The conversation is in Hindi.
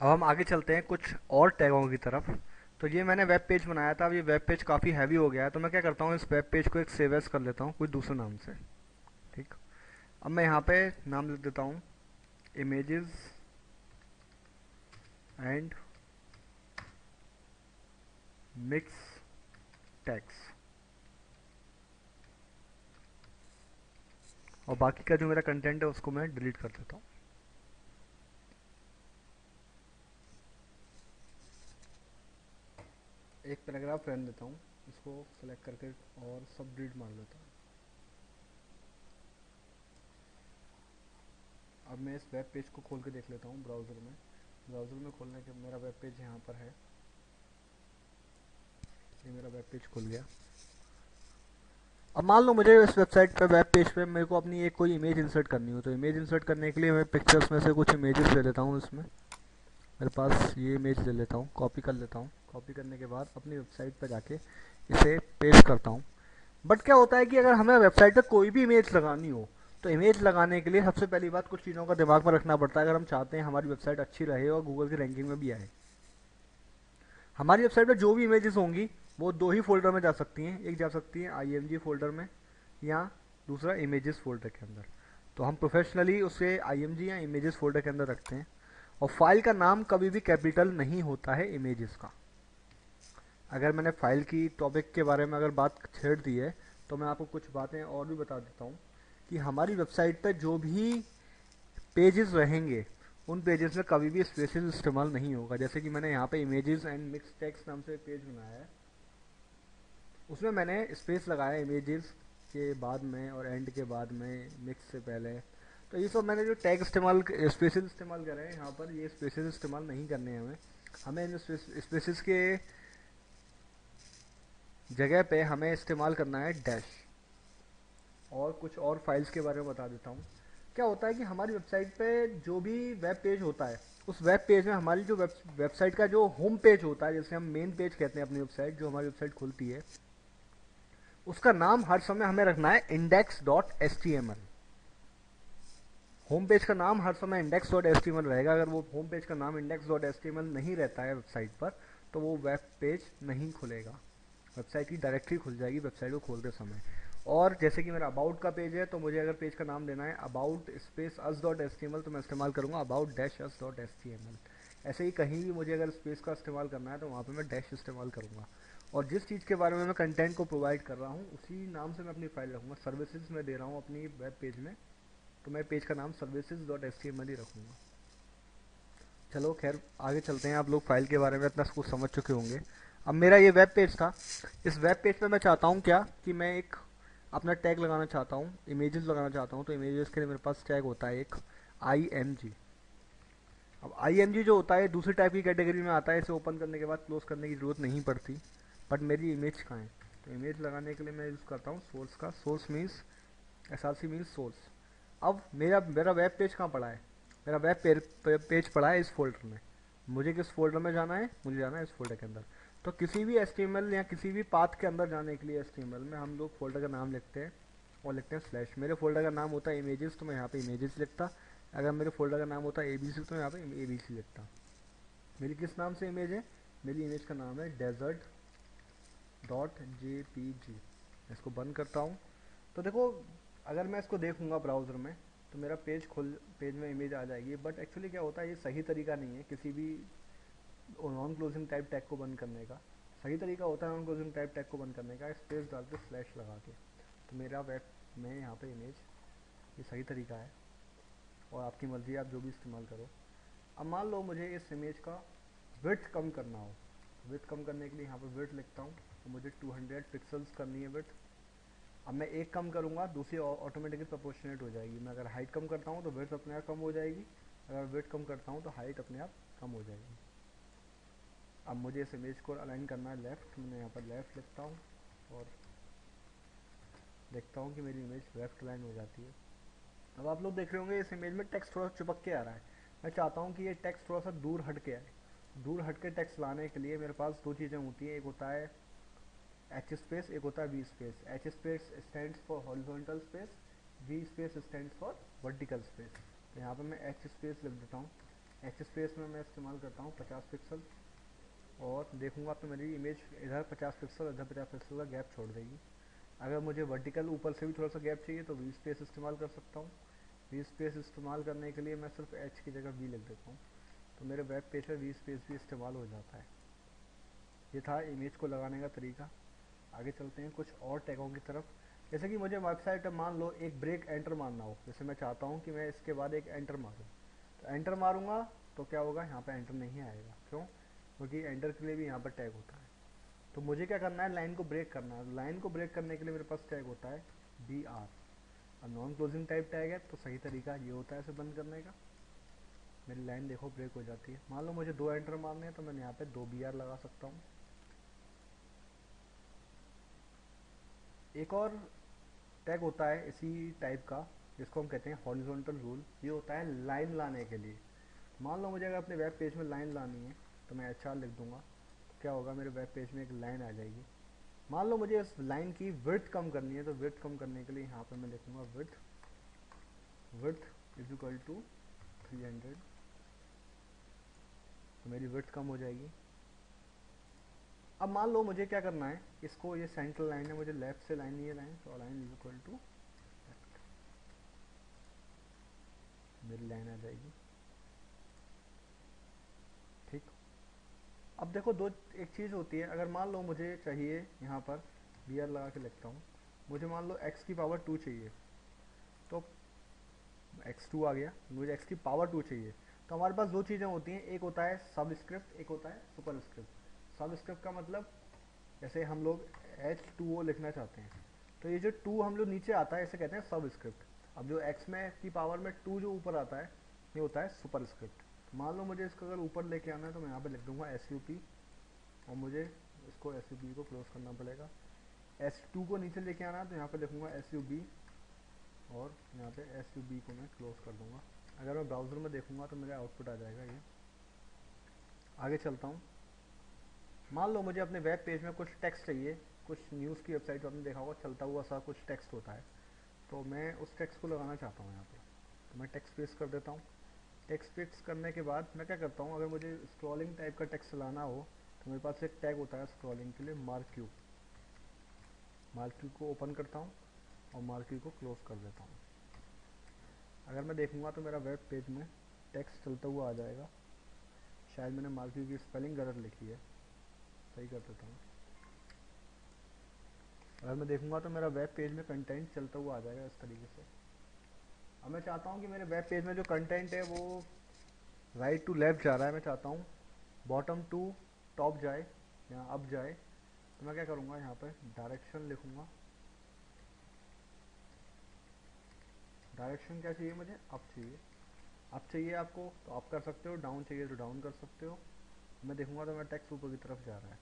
अब हम आगे चलते हैं कुछ और टैगों की तरफ। तो ये मैंने वेब पेज बनाया था, अब ये वेब पेज काफ़ी हैवी हो गया है, तो मैं क्या करता हूँ, इस वेब पेज को एक सेव एज कर लेता हूँ कोई दूसरे नाम से। ठीक। अब मैं यहाँ पे नाम लिख देता हूँ इमेजेस एंड मिक्स टेक्स्ट। और बाकी का जो मेरा कंटेंट है उसको मैं डिलीट कर देता हूँ। एक पैराग्राफ रहने देता हूँ, इसको सेलेक्ट करके और सब डिलीट मार देता हूँ। अब मैं इस वेब पेज को खोल के देख लेता हूँ ब्राउज़र में। ब्राउज़र में खोलने के मेरा वेब पेज यहाँ पर है। ये मेरा वेब पेज खुल गया। अब मान लो मुझे इस वेबसाइट पे वेब पेज पे मेरे को अपनी एक कोई इमेज इंसर्ट करनी हो, तो इमेज इंसर्ट करने के लिए मैं पिक्चर्स में से कुछ इमेजेस ले लेता हूँ। इसमें मेरे पास ये इमेज ले लेता हूँ, कॉपी कर लेता हूँ। कॉपी करने के बाद अपनी वेबसाइट पर जाके इसे पेस्ट करता हूँ। बट क्या होता है कि अगर हमें वेबसाइट पर कोई भी इमेज लगानी हो, तो इमेज लगाने के लिए सबसे पहली बात कुछ चीज़ों का दिमाग में रखना पड़ता है अगर हम चाहते हैं हमारी वेबसाइट अच्छी रहे और गूगल की रैंकिंग में भी आए। हमारी वेबसाइट पर जो भी इमेजेस होंगी वो दो ही फोल्डर में जा सकती हैं। एक जा सकती है IMG फोल्डर में, या दूसरा इमेजेस फोल्डर के अंदर। तो हम प्रोफेशनली उसे IMG या इमेजेस फोल्डर के अंदर रखते हैं। और फाइल का नाम कभी भी कैपिटल नहीं होता है इमेजेस का। अगर मैंने फाइल की टॉपिक के बारे में अगर बात छेड़ दी है, तो मैं आपको कुछ बातें और भी बता देता हूँ कि हमारी वेबसाइट पर जो भी पेजेस रहेंगे उन पेजेस में कभी भी स्पेसेस इस्तेमाल नहीं होगा। जैसे कि मैंने यहाँ पे इमेजेस एंड मिक्स टेक्स्ट नाम से एक पेज बनाया है, उसमें मैंने स्पेस लगाया इमेजेस के बाद में और एंड के बाद में, मिक्स से पहले। तो ये सब मैंने जो टैग इस्तेमाल स्पेसेस इस्तेमाल करे हैं यहाँ पर, ये स्पेसेस इस्तेमाल नहीं करने हैं हमें। हमें इन स्पेसेस के जगह पे हमें इस्तेमाल करना है डैश। और कुछ और फाइल्स के बारे में बता देता हूँ। क्या होता है कि हमारी वेबसाइट पे जो भी वेब पेज होता है, उस वेब पेज में हमारी जो वेबसाइट का जो होम पेज होता है, जैसे हम मेन पेज कहते हैं अपनी वेबसाइट, जो हमारी वेबसाइट खुलती है, उसका नाम हर समय हमें रखना है index.html। होम पेज का नाम हर समय index.html रहेगा। अगर वो होम पेज का नाम index.html नहीं रहता है वेबसाइट पर, तो वो वेब पेज नहीं खुलेगा। वेबसाइट की डायरेक्टरी खुल जाएगी वेबसाइट को खोलते समय। और जैसे कि मेरा अबाउट का पेज है, तो मुझे अगर पेज का नाम देना है अबाउट स्पेस us.html, तो मैं इस्तेमाल करूँगा अबाउट डैश us.html। ऐसे ही कहीं भी मुझे अगर स्पेस का इस्तेमाल करना है, तो वहाँ पे मैं डैश इस्तेमाल करूँगा। और जिस चीज़ के बारे में मैं कंटेंट को प्रोवाइड कर रहा हूँ उसी नाम से मैं अपनी फाइल रखूँगा। सर्विसेज में दे रहा हूँ अपनी वेब पेज में, तो मैं पेज का नाम services.html ही रखूँगा। चलो खैर आगे चलते हैं। आप लोग फाइल के बारे में इतना कुछ समझ चुके होंगे। अब मेरा ये वेब पेज था। इस वेब पेज पे मैं चाहता हूँ क्या कि मैं एक अपना टैग लगाना चाहता हूँ, इमेजेस लगाना चाहता हूँ। तो इमेजेस के लिए मेरे पास टैग होता है एक IMG। अब IMG जो होता है दूसरी टाइप की कैटेगरी में आता है, इसे ओपन करने के बाद क्लोज करने की ज़रूरत नहीं पड़ती। बट मेरी इमेज कहाँ है, तो इमेज लगाने के लिए मैं यूज़ करता हूँ सोर्स का। Source means SRC means source. अब मेरा मेरा वेब पेज कहाँ पड़ा है, मेरा पेज पड़ा है इस फोल्डर में। मुझे किस फोल्डर में जाना है, मुझे जाना है इस फोल्डर के अंदर। तो किसी भी HTML या किसी भी पाथ के अंदर जाने के लिए HTML में हम लोग फोल्डर का नाम लिखते हैं और लिखते हैं स्लैश। मेरे फोल्डर का नाम होता है इमेजेस, तो मैं यहाँ पे इमेजेस लिखता। अगर मेरे फोल्डर का नाम होता है ABC, तो मैं यहाँ पे ABC लिखता। मेरी किस नाम से इमेज है, मेरी इमेज का नाम है desert.jpg। इसको बंद करता हूँ। तो देखो, अगर मैं इसको देखूंगा ब्राउज़र में, तो मेरा पेज में इमेज आ जाएगी। बट एक्चुअली क्या होता है, ये सही तरीका नहीं है किसी भी नॉन क्लोजिंग टाइप टैग को बंद करने का। सही तरीका होता है नॉन क्लोजिंग टाइप टैग को बंद करने का स्पेस डाल के स्लैश लगा के। तो मेरा वेब में यहाँ पे इमेज, ये सही तरीका है। और आपकी मर्ज़ी है, आप जो भी इस्तेमाल करो। अब मान लो मुझे इस इमेज का विड्थ कम करना हो। विड्थ कम करने के लिए यहाँ पर विड्थ लिखता हूँ, तो मुझे 200 पिक्सल्स करनी है विड्थ। अब मैं एक कम करूँगा, दूसरी ऑटोमेटिकली प्रोपोर्शनेट हो जाएगी। मैं अगर हाइट कम करता हूँ तो विड्थ अपने आप कम हो जाएगी, अगर विड्थ कम करता हूँ तो हाइट अपने आप कम हो जाएगी। अब मुझे इस इमेज को अलाइन करना है लेफ़्ट, मैं यहाँ पर लेफ़्ट लिखता हूँ और देखता हूँ कि मेरी इमेज लेफ़्ट अलाइन हो जाती है। अब आप लोग देख रहे होंगे इस इमेज में टेक्स्ट थोड़ा चिपक के आ रहा है। मैं चाहता हूँ कि ये टेक्स्ट थोड़ा सा दूर हट के आए। दूर हट के टेक्स्ट लाने के लिए मेरे पास दो चीज़ें होती हैं, एक होता है H स्पेस, एक होता है V space. H space stands for horizontal space, V space stands for vertical space. तो यहाँ पे मैं H स्पेस लिख देता हूँ। एक्स स्पेस में मैं इस्तेमाल करता हूँ 50 पिक्सल, और देखूंगा तो मेरी इमेज इधर 50 पिक्सल, इधर 50 पिक्सल का गैप छोड़ देगी। अगर मुझे वर्टिकल ऊपर से भी थोड़ा सा गैप चाहिए तो वी स्पेस इस्तेमाल कर सकता हूँ। वी स्पेस इस्तेमाल करने के लिए मैं सिर्फ एच की जगह वी लिख देता हूँ, तो मेरे वेब पेज पर वी स्पेस भी इस्तेमाल हो जाता है। ये था इमेज को लगाने का तरीका। आगे चलते हैं कुछ और टैगों की तरफ। जैसे कि मुझे वेबसाइट पर मान लो एक ब्रेक एंटर मारना हो, जैसे मैं चाहता हूँ कि मैं इसके बाद एक एंटर मारूँ, तो एंटर मारूंगा तो क्या होगा, यहाँ पे एंटर नहीं आएगा। क्यों? क्योंकि एंटर के लिए भी यहाँ पर टैग होता है। तो मुझे क्या करना है, लाइन को ब्रेक करना है। लाइन को ब्रेक करने के लिए मेरे पास टैग होता है बी आर, और नॉन क्लोजिंग टाइप टैग है, तो सही तरीका ये होता है इसे बंद करने का। मेरी लाइन देखो ब्रेक हो जाती है। मान लो मुझे 2 एंटर मारने हैं, तो मैं यहाँ पे 2 BR लगा सकता हूँ। एक और टैग होता है इसी टाइप का, जिसको हम कहते हैं हॉरिजॉन्टल रूल। ये होता है लाइन लाने के लिए। मान लो मुझे अगर अपने वेब पेज में लाइन लानी है, तो मैं HR लिख दूंगा, तो क्या होगा, मेरे वेब पेज में एक लाइन आ जाएगी। मान लो मुझे इस लाइन की विड्थ कम करनी है, तो विड्थ कम करने के लिए यहाँ पर मैं लिखूंगा width, width is equal to 300, तो मेरी विड्थ कम हो जाएगी। अब मान लो मुझे क्या करना है, इसको, ये सेंट्रल लाइन है, मुझे लेफ्ट से लाइन ये लाइन, तो लाइन इज इक्वल टू, मेरी लाइन आ जाएगी। ठीक। अब देखो दो, एक चीज़ होती है, अगर मान लो मुझे चाहिए यहाँ पर BR लगा के लिखता हूँ, मुझे मान लो x⁻² चाहिए, तो x2 आ गया, मुझे x⁻² चाहिए। तो हमारे पास दो चीज़ें होती हैं, एक होता है सबस्क्रिप्ट, एक होता है सुपरस्क्रिप्ट। सबस्क्रिप्ट का मतलब, जैसे हम लोग H2O लिखना चाहते हैं, तो ये जो 2 हम लोग नीचे आता है, इसे कहते हैं सबस्क्रिप्ट। अब जो x में की पावर में 2 जो ऊपर आता है, ये होता है सुपरस्क्रिप्ट। मान लो मुझे इसको अगर ऊपर लेके आना है, तो मैं यहाँ पे लिख दूंगा SUP, और मुझे इसको SUP को क्लोज करना पड़ेगा। S2 को नीचे लेके आना है, तो यहाँ पे लिखूंगा SUB, और यहाँ पे SUB को मैं क्लोज कर दूंगा। अगर मैं ब्राउज़र में देखूंगा तो मेरा आउटपुट आ जाएगा ये। आगे चलता हूँ। मान लो मुझे अपने वेब पेज में कुछ टेक्स्ट चाहिए, कुछ न्यूज़ की वेबसाइट आपने देखा होगा, चलता हुआ सा कुछ टेक्स्ट होता है, तो मैं उस टेक्स्ट को लगाना चाहता हूँ यहाँ पर, तो मैं टेक्स्ट पेस्ट कर देता हूँ। टेक्स्ट पेस्ट करने के बाद मैं क्या करता हूँ, अगर मुझे स्क्रॉलिंग टाइप का टेक्स्ट चलाना हो, तो मेरे पास एक टैग होता है स्क्रॉलिंग के लिए, मार्क्यू। मार्क्यू को ओपन करता हूँ और मार्क्यू को क्लोज कर देता हूँ। अगर मैं देखूंगा तो मेरा वेब पेज में टेक्स्ट चलता हुआ आ जाएगा। शायद मैंने मार्क्यू की स्पेलिंग गलत लिखी है, सही कर देता हूँ। अगर मैं देखूंगा तो मेरा वेब पेज में कंटेंट चलता हुआ आ जाएगा इस तरीके से। अब मैं चाहता हूँ कि मेरे वेब पेज में जो कंटेंट है वो राइट टू लेफ्ट जा रहा है, मैं चाहता हूँ बॉटम टू टॉप जाए या अप जाए, तो मैं क्या करूँगा, यहाँ पर डायरेक्शन लिखूँगा। डायरेक्शन क्या चाहिए मुझे, अप चाहिए। अप चाहिए आपको तो अप कर सकते हो, डाउन चाहिए तो डाउन कर सकते हो। मैं देखूंगा तो मेरा टेक्स्ट ऊपर की तरफ जा रहा है।